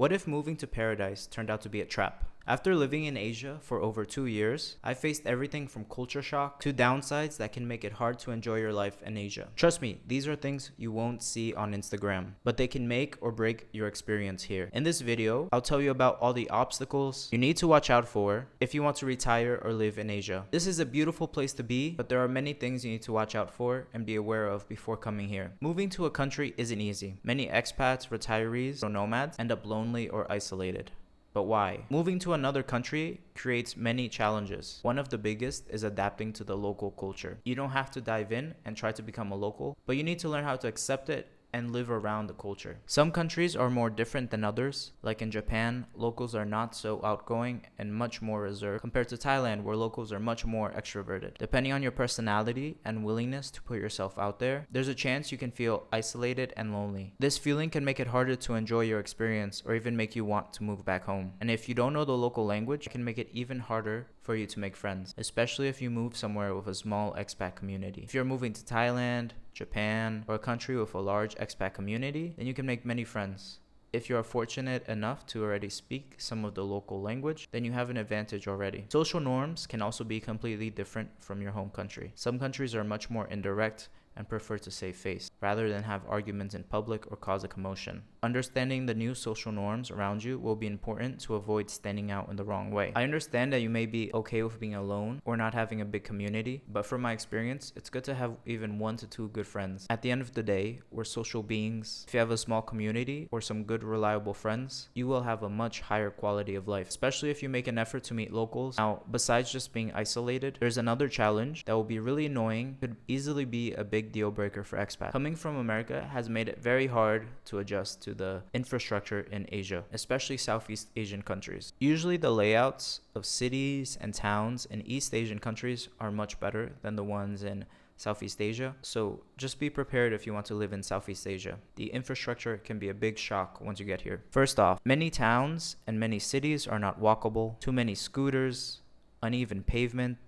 What if moving to paradise turned out to be a trap? After living in Asia for over 2 years, I faced everything from culture shock to downsides that can make it hard to enjoy your life in Asia. Trust me, these are things you won't see on Instagram, but they can make or break your experience here. In this video, I'll tell you about all the obstacles you need to watch out for if you want to retire or live in Asia. This is a beautiful place to be, but there are many things you need to watch out for and be aware of before coming here. Moving to a country isn't easy. Many expats, retirees, or nomads end up lonely or isolated. But why? Moving to another country creates many challenges. One of the biggest is adapting to the local culture. You don't have to dive in and try to become a local, but you need to learn how to accept it and live around the culture. Some countries are more different than others. Like in Japan, locals are not so outgoing and much more reserved compared to Thailand, where locals are much more extroverted. Depending on your personality and willingness to put yourself out there, there's a chance you can feel isolated and lonely. This feeling can make it harder to enjoy your experience or even make you want to move back home. And if you don't know the local language, it can make it even harder for you to make friends, especially if you move somewhere with a small expat community. If you're moving to Thailand, Japan, or a country with a large expat community, then you can make many friends. If you are fortunate enough to already speak some of the local language, then you have an advantage already. Social norms can also be completely different from your home country. Some countries are much more indirect and prefer to save face, rather than have arguments in public or cause a commotion. Understanding the new social norms around you will be important to avoid standing out in the wrong way. I understand that you may be okay with being alone or not having a big community, but from my experience, it's good to have even 1 to 2 good friends. At the end of the day, we're social beings. If you have a small community or some good reliable friends, you will have a much higher quality of life, especially if you make an effort to meet locals. Now, besides just being isolated, there's another challenge that will be really annoying, could easily be a big deal breaker for expats. Coming from America has made it very hard to adjust to the infrastructure in Asia, especially Southeast Asian countries. Usually the layouts of cities and towns in East Asian countries are much better than the ones in Southeast Asia, so just be prepared if you want to live in Southeast Asia. The infrastructure can be a big shock once you get here. First off, many towns and many cities are not walkable, too many scooters, uneven pavement,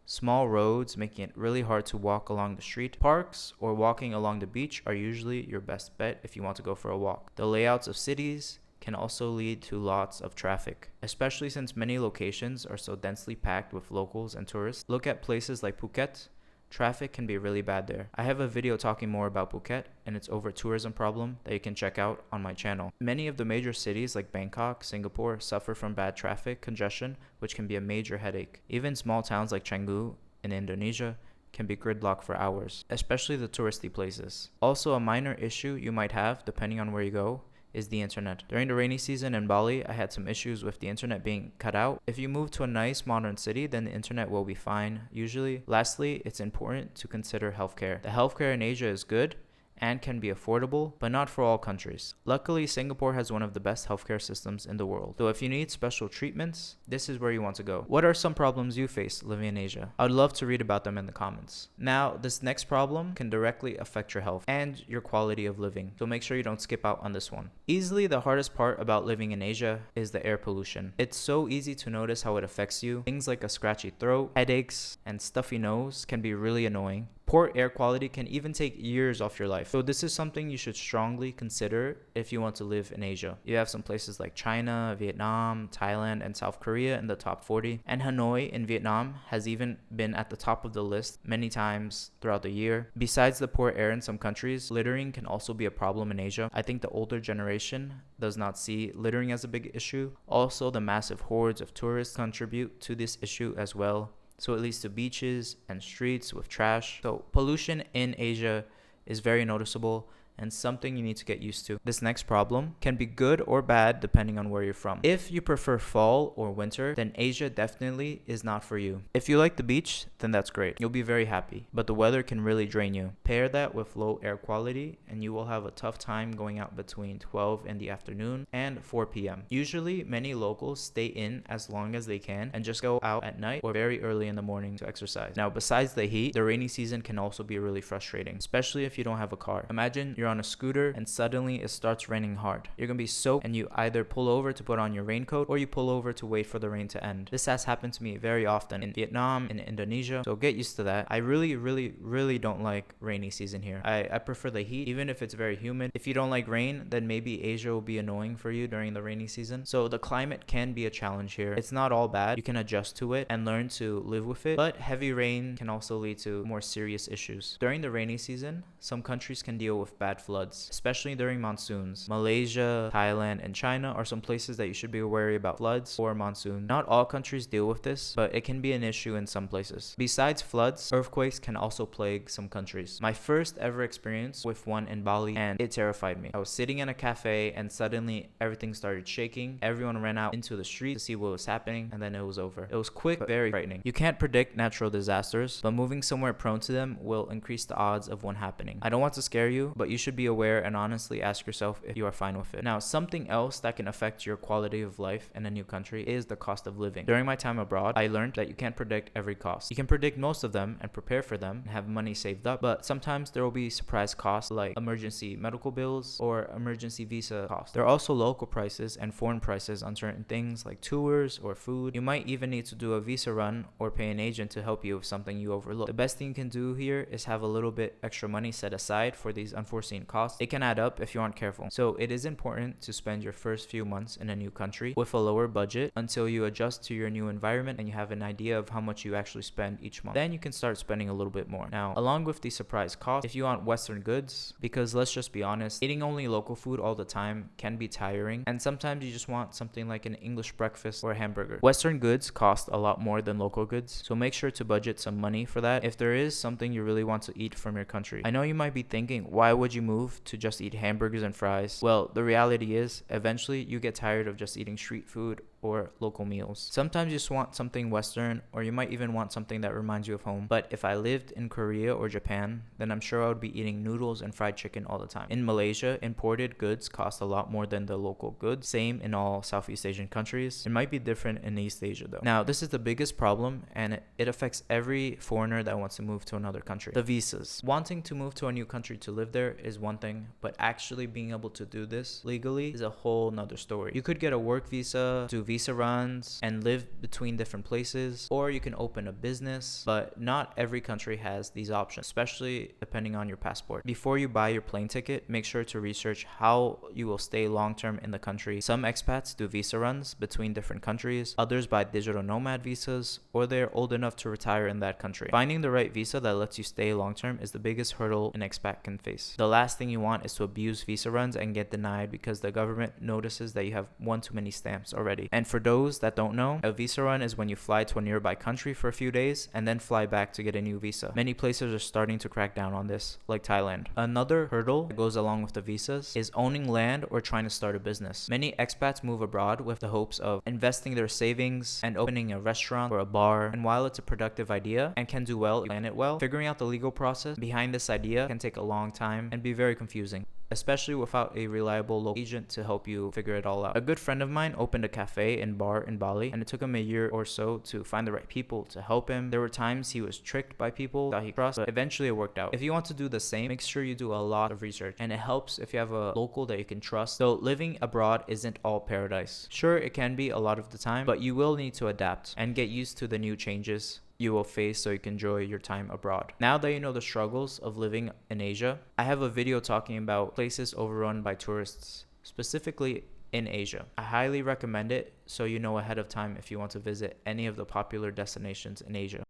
small roads making it really hard to walk along the street. Parks or walking along the beach are usually your best bet if you want to go for a walk. The layouts of cities can also lead to lots of traffic, especially since many locations are so densely packed with locals and tourists. Look at places like Phuket. Traffic can be really bad there. I have a video talking more about Phuket and its over-tourism problem that you can check out on my channel. Many of the major cities like Bangkok, Singapore suffer from bad traffic congestion, which can be a major headache. Even small towns like Canggu in Indonesia can be gridlocked for hours, especially the touristy places. Also, a minor issue you might have, depending on where you go, is the internet. During the rainy season in Bali, I had some issues with the internet being cut out. If you move to a nice modern city, then the internet will be fine, usually. Lastly, it's important to consider healthcare. The healthcare in Asia is good and can be affordable, but not for all countries. Luckily, Singapore has one of the best healthcare systems in the world. So if you need special treatments, this is where you want to go. What are some problems you face living in Asia? I would love to read about them in the comments. Now, this next problem can directly affect your health and your quality of living, so make sure you don't skip out on this one. Easily the hardest part about living in Asia is the air pollution. It's so easy to notice how it affects you. Things like a scratchy throat, headaches, and stuffy nose can be really annoying. Poor air quality can even take years off your life. So this is something you should strongly consider if you want to live in Asia. You have some places like China, Vietnam, Thailand, and South Korea in the top 40. And Hanoi in Vietnam has even been at the top of the list many times throughout the year. Besides the poor air in some countries, littering can also be a problem in Asia. I think the older generation does not see littering as a big issue. Also, the massive hordes of tourists contribute to this issue as well. So it leads to beaches and streets with trash. So pollution in Asia is very noticeable and something you need to get used to. This next problem can be good or bad depending on where you're from. If you prefer fall or winter, then Asia definitely is not for you. If you like the beach, then that's great. You'll be very happy, but the weather can really drain you. Pair that with low air quality and you will have a tough time going out between 12 in the afternoon and 4 p.m. Usually, many locals stay in as long as they can and just go out at night or very early in the morning to exercise. Now, besides the heat, the rainy season can also be really frustrating, especially if you don't have a car. Imagine you're on a scooter and suddenly it starts raining hard. You're gonna be soaked and you either pull over to put on your raincoat or you pull over to wait for the rain to end. This has happened to me very often in Vietnam, in Indonesia, so get used to that. I really don't like rainy season here. I prefer the heat, even if it's very humid. If you don't like rain, then maybe Asia will be annoying for you during the rainy season. So the climate can be a challenge here. It's not all bad. You can adjust to it and learn to live with it, but heavy rain can also lead to more serious issues. During the rainy season, some countries can deal with bad floods, especially during monsoons. Malaysia, Thailand, and China are some places that you should be wary about floods or monsoon. Not all countries deal with this, but it can be an issue in some places. Besides floods, earthquakes can also plague some countries. My first ever experience with one in Bali, and it terrified me. I was sitting in a cafe and suddenly everything started shaking. Everyone ran out into the street to see what was happening, and then it was over. It was quick but very frightening. You can't predict natural disasters, but moving somewhere prone to them will increase the odds of one happening. I don't want to scare you, but you should be aware and honestly ask yourself if you are fine with it. Now, something else that can affect your quality of life in a new country is the cost of living. During my time abroad, I learned that you can't predict every cost. You can predict most of them and prepare for them and have money saved up, but sometimes there will be surprise costs like emergency medical bills or emergency visa costs. There are also local prices and foreign prices on certain things like tours or food. You might even need to do a visa run or pay an agent to help you with something you overlook. The best thing you can do here is have a little bit extra money set aside for these unforeseen costs. It can add up if you aren't careful. So it is important to spend your first few months in a new country with a lower budget until you adjust to your new environment and you have an idea of how much you actually spend each month. Then you can start spending a little bit more. Now, along with the surprise cost, if you want Western goods, because let's just be honest, eating only local food all the time can be tiring, and sometimes you just want something like an English breakfast or a hamburger. Western goods cost a lot more than local goods, so make sure to budget some money for that if there is something you really want to eat from your country. I know you might be thinking, why would you move to just eat hamburgers and fries? Well, the reality is, eventually you get tired of just eating street food or local meals. Sometimes you just want something Western, or you might even want something that reminds you of home. But if I lived in Korea or Japan, then I'm sure I would be eating noodles and fried chicken all the time. In Malaysia, imported goods cost a lot more than the local goods. Same in all Southeast Asian countries. It might be different in East Asia though. Now, this is the biggest problem, and it affects every foreigner that wants to move to another country. The visas. Wanting to move to a new country to live there is one thing, but actually being able to do this legally is a whole nother story. You could get a work visa, do visa runs, and live between different places, or you can open a business, but not every country has these options, especially depending on your passport. Before you buy your plane ticket, make sure to research how you will stay long-term in the country. Some expats do visa runs between different countries, others buy digital nomad visas, or they're old enough to retire in that country. Finding the right visa that lets you stay long-term is the biggest hurdle an expat can face. The last thing you want is to abuse visa runs and get denied because the government notices that you have one too many stamps already. And for those that don't know, a visa run is when you fly to a nearby country for a few days and then fly back to get a new visa. Many places are starting to crack down on this, like Thailand. Another hurdle that goes along with the visas is owning land or trying to start a business. Many expats move abroad with the hopes of investing their savings and opening a restaurant or a bar, and while it's a productive idea and can do well if you plan it well, figuring out the legal process behind this idea can take a long time and be very confusing, especially without a reliable local agent to help you figure it all out. A good friend of mine opened a cafe and bar in Bali, and it took him a year or so to find the right people to help him. There were times he was tricked by people that he trusted, but eventually it worked out. If you want to do the same, make sure you do a lot of research, and it helps if you have a local that you can trust. So living abroad isn't all paradise. Sure, it can be a lot of the time, but you will need to adapt and get used to the new changes you will face so you can enjoy your time abroad. Now that you know the struggles of living in Asia, I have a video talking about places overrun by tourists, specifically in Asia. I highly recommend it so you know ahead of time if you want to visit any of the popular destinations in Asia.